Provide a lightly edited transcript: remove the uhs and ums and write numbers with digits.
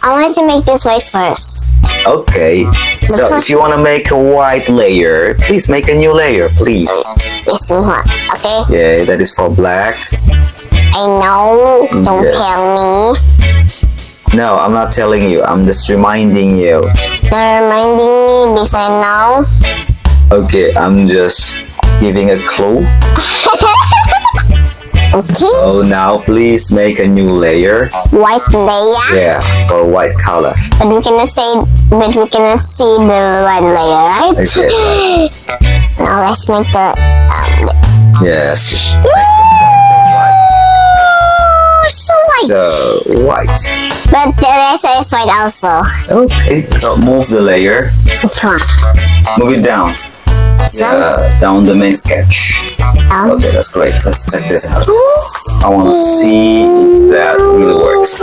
I want to make this white first. Okay. So if you want to make a white layer, please make a new layer, please. This is one, okay? Yeah, that is for black. I know. Don't Yes. tell me. No, I'm not telling you. I'm just reminding you. They're reminding me because I know. Okay, I'm just giving a clue. Okay. So now please make a new layer. White layer. Yeah, for white color. But we cannot see the white layer, right? Okay. Now let's make the Yes. so white. So white. But the rest is white also. Okay. So move the layer. Which one? Move it down. This one? Yeah, down the main sketch. Down. Okay, that's great. Let's check this out. I want to see if that really works.